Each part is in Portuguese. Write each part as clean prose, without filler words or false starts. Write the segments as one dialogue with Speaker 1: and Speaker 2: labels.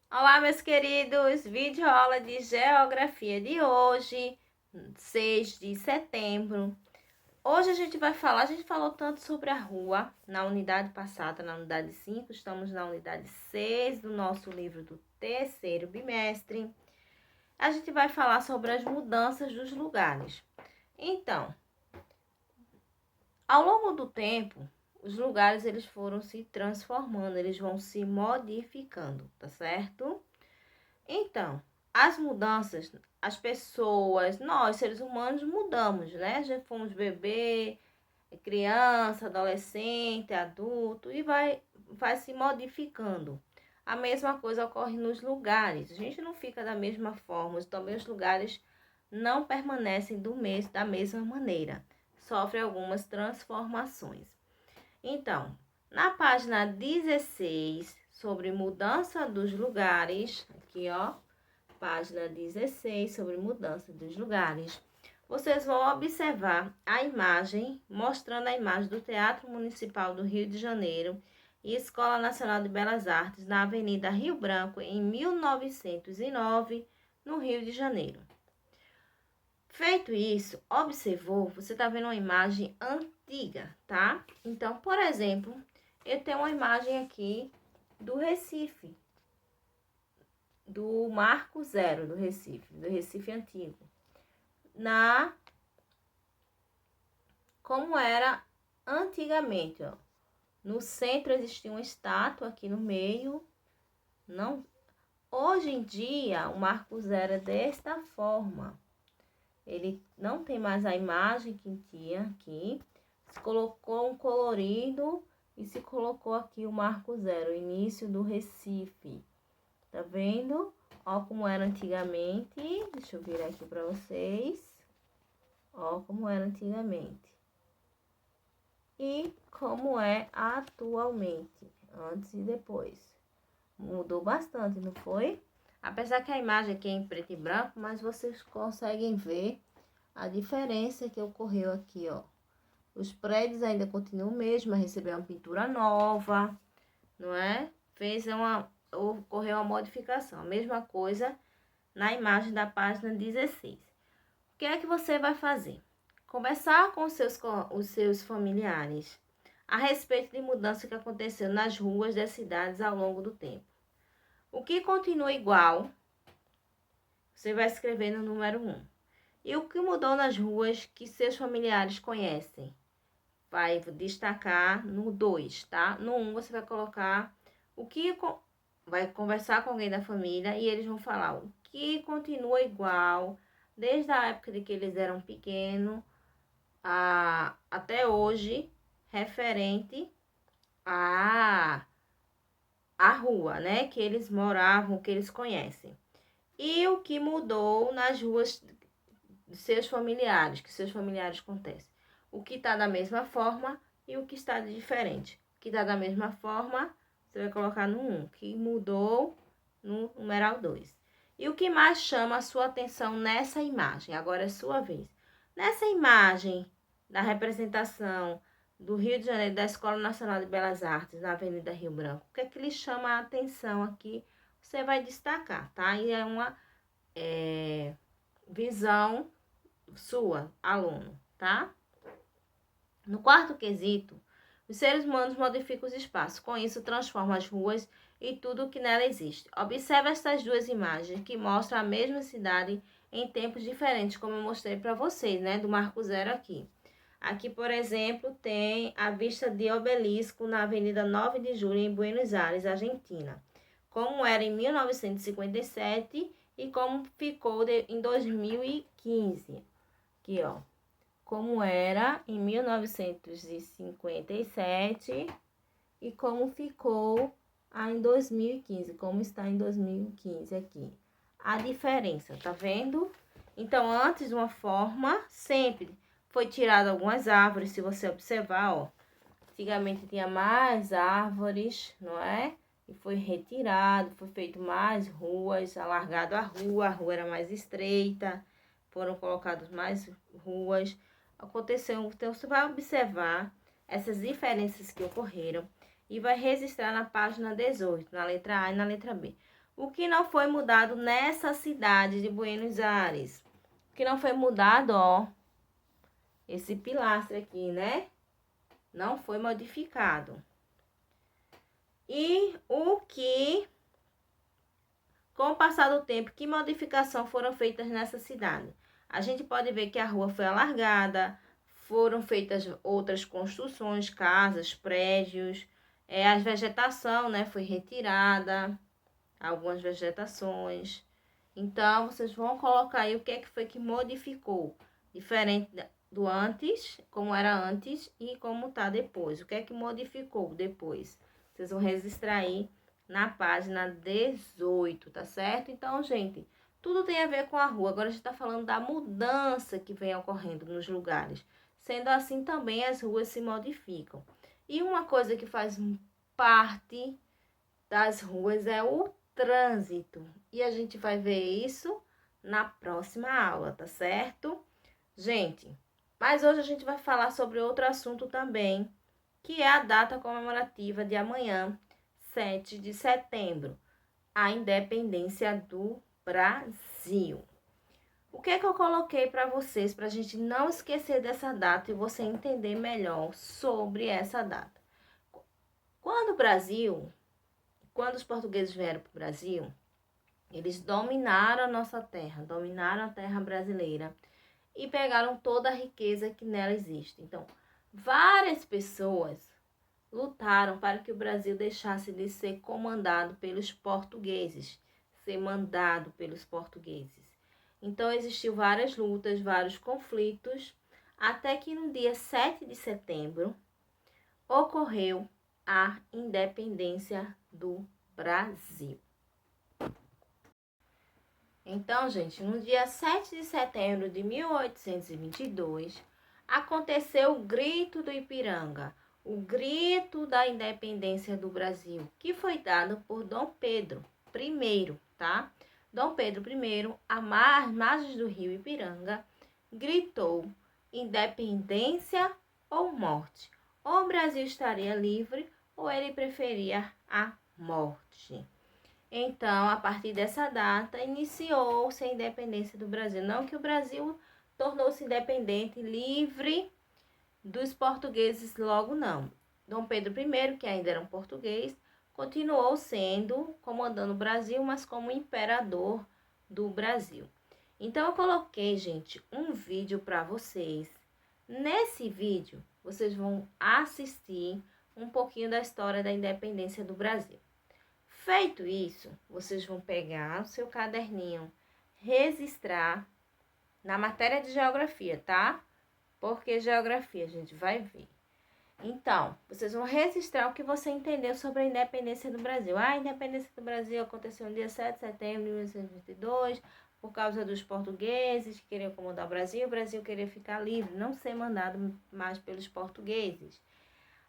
Speaker 1: Olá, meus queridos! Videoaula de Geografia de hoje, 6 de setembro. Hoje a gente falou tanto sobre a rua na unidade passada, na unidade 5, estamos na unidade 6 do nosso livro do terceiro bimestre. A gente vai falar sobre as mudanças dos lugares. Então, ao longo do tempo, os lugares eles foram se transformando, eles vão se modificando, tá certo? Então, as mudanças, as pessoas, nós, seres humanos, mudamos, né? Já fomos bebê, criança, adolescente, adulto e vai se modificando. A mesma coisa ocorre nos lugares. A gente não fica da mesma forma, também os lugares não permanecem da mesma maneira. Sofrem algumas transformações. Então, na página 16, sobre mudança dos lugares, aqui ó, página 16, sobre mudança dos lugares, vocês vão observar a imagem, mostrando a imagem do Teatro Municipal do Rio de Janeiro e Escola Nacional de Belas Artes na Avenida Rio Branco, em 1909, no Rio de Janeiro. Feito isso, observou, você está vendo uma imagem antiga, tá? Então, por exemplo, eu tenho uma imagem aqui do Recife, do Marco Zero do Recife antigo. Como era antigamente, ó. No centro existia uma estátua aqui no meio. Não, hoje em dia, o Marco Zero é desta forma. Ele não tem mais a imagem que tinha aqui. Se colocou um colorido e se colocou aqui o Marco Zero, o início do Recife. Tá vendo? Ó como era antigamente. Deixa eu virar aqui para vocês. Ó como era antigamente. E como é atualmente, antes e depois. Mudou bastante, não foi? Apesar que a imagem aqui é em preto e branco, mas vocês conseguem ver a diferença que ocorreu aqui, ó. Os prédios ainda continuam o mesmo, mas recebeu uma pintura nova, não é? Ocorreu uma modificação. A mesma coisa na imagem da página 16. O que é que você vai fazer? Conversar com os seus familiares a respeito de mudança que aconteceu nas ruas das cidades ao longo do tempo. O que continua igual, você vai escrever no número 1. E o que mudou nas ruas que seus familiares conhecem? Vai destacar no 2, tá? No 1 você vai colocar vai conversar com alguém da família e eles vão falar o que continua igual desde a época de que eles eram pequenos até hoje, referente à rua, né? Que eles moravam, que eles conhecem. E o que mudou nas ruas de seus familiares, que seus familiares acontecem. O que está da mesma forma e o que está de diferente. O que está da mesma forma, você vai colocar no 1, que mudou no numeral 2. E o que mais chama a sua atenção nessa imagem? Agora é sua vez. Nessa imagem da representação do Rio de Janeiro, da Escola Nacional de Belas Artes, na Avenida Rio Branco, o que é que lhe chama a atenção aqui? Você vai destacar, tá? E é uma visão sua, aluno, tá? No quarto quesito, os seres humanos modificam os espaços, com isso transformam as ruas e tudo o que nela existe. Observe estas duas imagens que mostram a mesma cidade em tempos diferentes, como eu mostrei para vocês, né, do Marco Zero aqui. Aqui, por exemplo, tem a vista de obelisco na Avenida 9 de Julho, em Buenos Aires, Argentina, como era em 1957 e como ficou em 2015. Aqui, ó, como era em 1957 e como ficou em 2015, como está em 2015 aqui. A diferença, tá vendo? Então, antes de uma forma, sempre foi tirado algumas árvores, se você observar, ó. Antigamente tinha mais árvores, não é? E foi retirado, foi feito mais ruas, alargado a rua era mais estreita, foram colocadas mais ruas. Aconteceu, então você vai observar essas diferenças que ocorreram e vai registrar na página 18, na letra A e na letra B. O que não foi mudado nessa cidade de Buenos Aires? O que não foi mudado, ó, esse pilastre aqui, né? Não foi modificado. E o que, com o passar do tempo, que modificação foram feitas nessa cidade? A gente pode ver que a rua foi alargada, foram feitas outras construções, casas, prédios, a vegetação, né, foi retirada, algumas vegetações. Então, vocês vão colocar aí o que é que foi que modificou, diferente do antes, como era antes e como tá depois. O que é que modificou depois? Vocês vão registrar aí na página 18, tá certo? Então, gente, tudo tem a ver com a rua. Agora a gente tá falando da mudança que vem ocorrendo nos lugares. Sendo assim, também as ruas se modificam. E uma coisa que faz parte das ruas é o trânsito. E a gente vai ver isso na próxima aula, tá certo? Gente, mas hoje a gente vai falar sobre outro assunto também, que é a data comemorativa de amanhã, 7 de setembro, a independência do Brasil. O que é que eu coloquei para vocês, para a gente não esquecer dessa data e você entender melhor sobre essa data? Quando os portugueses vieram para o Brasil, eles dominaram a nossa terra, dominaram a terra brasileira e pegaram toda a riqueza que nela existe. Então, várias pessoas lutaram para que o Brasil deixasse de ser comandado pelos portugueses, ser mandado pelos portugueses. Então, existiu várias lutas, vários conflitos, até que no dia 7 de setembro ocorreu a independência do Brasil. Então, gente, no dia 7 de setembro de 1822, aconteceu o Grito do Ipiranga, o grito da independência do Brasil, que foi dado por Dom Pedro I, tá? Dom Pedro I, às margens do rio Ipiranga, gritou: independência ou morte. Ou o Brasil estaria livre ou ele preferia a morte. Então, a partir dessa data, iniciou-se a independência do Brasil. Não que o Brasil tornou-se independente, livre dos portugueses logo, não. Dom Pedro I, que ainda era um português, continuou sendo, comandando o Brasil, mas como imperador do Brasil. Então, eu coloquei, gente, um vídeo para vocês. Nesse vídeo, vocês vão assistir um pouquinho da história da independência do Brasil. Feito isso, vocês vão pegar o seu caderninho, registrar na matéria de geografia, tá? Porque geografia a gente vai ver. Então, vocês vão registrar o que você entendeu sobre a independência do Brasil. A independência do Brasil aconteceu no dia 7 de setembro de 1922, por causa dos portugueses que queriam comandar o Brasil queria ficar livre, não ser mandado mais pelos portugueses.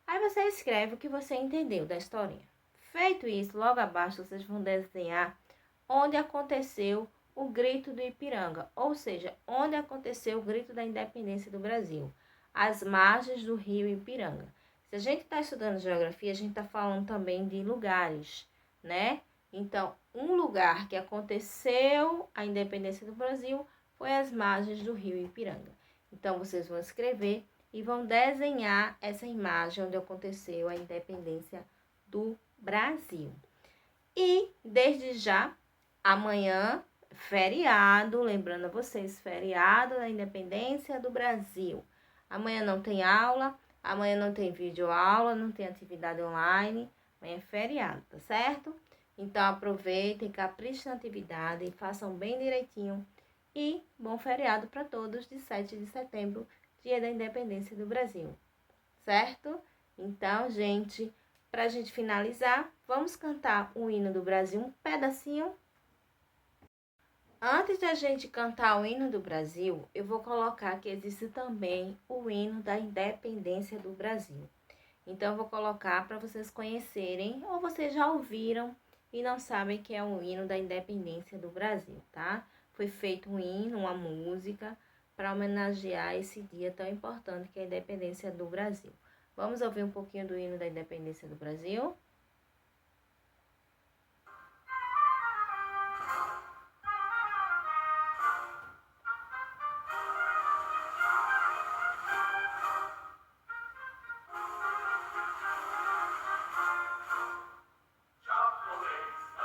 Speaker 1: Aí você escreve o que você entendeu da historinha. Feito isso, logo abaixo vocês vão desenhar onde aconteceu o Grito do Ipiranga, ou seja, onde aconteceu o Grito da Independência do Brasil, às margens do rio Ipiranga. Se a gente está estudando geografia, a gente está falando também de lugares, né? Então, um lugar que aconteceu a independência do Brasil foi às margens do rio Ipiranga. Então, vocês vão escrever e vão desenhar essa imagem onde aconteceu a independência do Brasil. E desde já, amanhã, feriado, lembrando a vocês, feriado da independência do Brasil. Amanhã não tem aula, amanhã não tem videoaula, não tem atividade online, amanhã é feriado, tá certo? Então aproveitem, caprichem na atividade e façam bem direitinho. E bom feriado para todos de 7 de setembro, dia da independência do Brasil, certo? Então, gente, para a gente finalizar, vamos cantar o hino do Brasil, um pedacinho. Antes da gente cantar o hino do Brasil, eu vou colocar que existe também o hino da independência do Brasil. Então, eu vou colocar para vocês conhecerem, ou vocês já ouviram e não sabem que é o hino da independência do Brasil, tá? Foi feito um hino, uma música, para homenagear esse dia tão importante que é a independência do Brasil. Vamos ouvir um pouquinho do hino da independência do Brasil?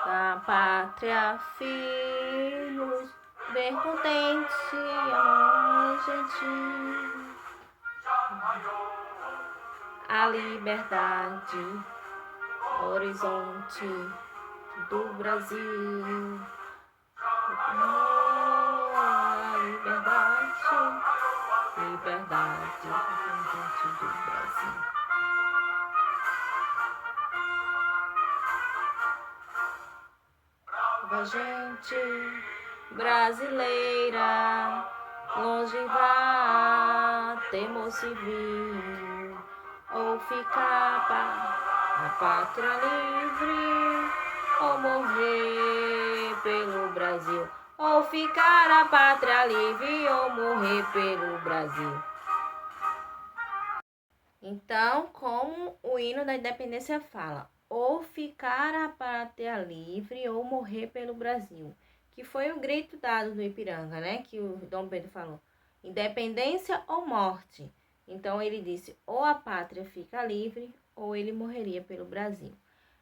Speaker 1: da pátria, filhos, bem contente, a gente, a liberdade, horizonte do Brasil. A liberdade, liberdade, horizonte do Brasil. A gente brasileira, longe vá, temos civil, ou ficar a pátria livre, ou morrer pelo Brasil, ou ficar a pátria livre, ou morrer pelo Brasil. Então, como o hino da independência fala, ou ficar a pátria livre ou morrer pelo Brasil, que foi o grito dado do Ipiranga, né? Que o Dom Pedro falou, independência ou morte. Então ele disse, ou a pátria fica livre ou ele morreria pelo Brasil.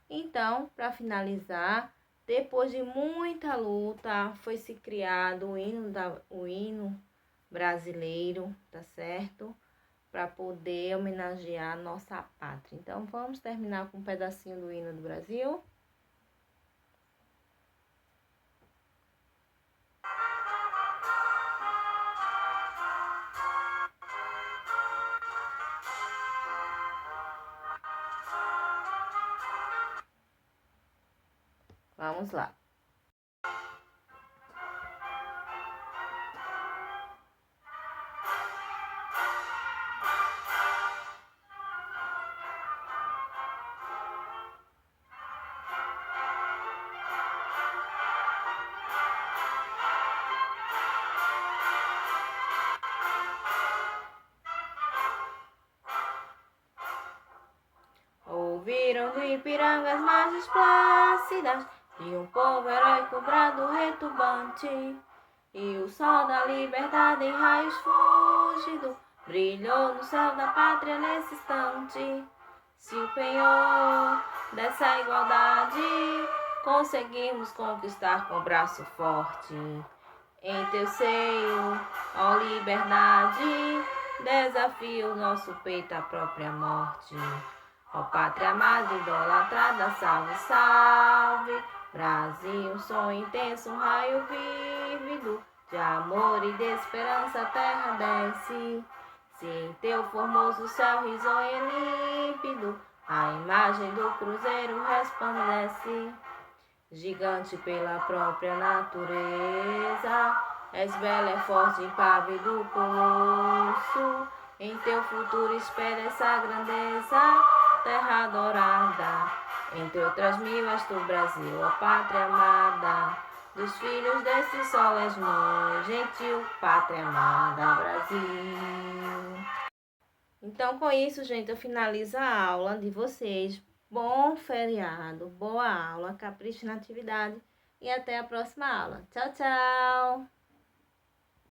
Speaker 1: Então, para finalizar, depois de muita luta, foi se criado o hino brasileiro, tá certo? Para poder homenagear a nossa pátria. Então, vamos terminar com um pedacinho do hino do Brasil. Vamos lá. Ouviram do Ipiranga as margens plácidas de um povo heróico brado retumbante, e o sol da liberdade em raios fúlgidos brilhou no céu da pátria nesse instante. Se o penhor dessa igualdade conseguimos conquistar com braço forte, em teu seio, ó liberdade, desafio o nosso peito à própria morte. Ó pátria amada, idolatrada, salve, salve, Brasil, sonho intenso, um raio vívido, de amor e de esperança a terra desce. Se em teu formoso céu risonho e límpido, a imagem do cruzeiro resplandece. Gigante pela própria natureza, és bela, é forte, impávido colosso. Em teu futuro espera essa grandeza, terra adorada. Entre outras mil és tu, Brasil, a pátria amada. Dos filhos desse sol és mãe, gentil, pátria amada, Brasil. Então, com isso, gente, eu finalizo a aula de vocês. Bom feriado, boa aula, capricho na atividade e até a próxima aula. Tchau, tchau!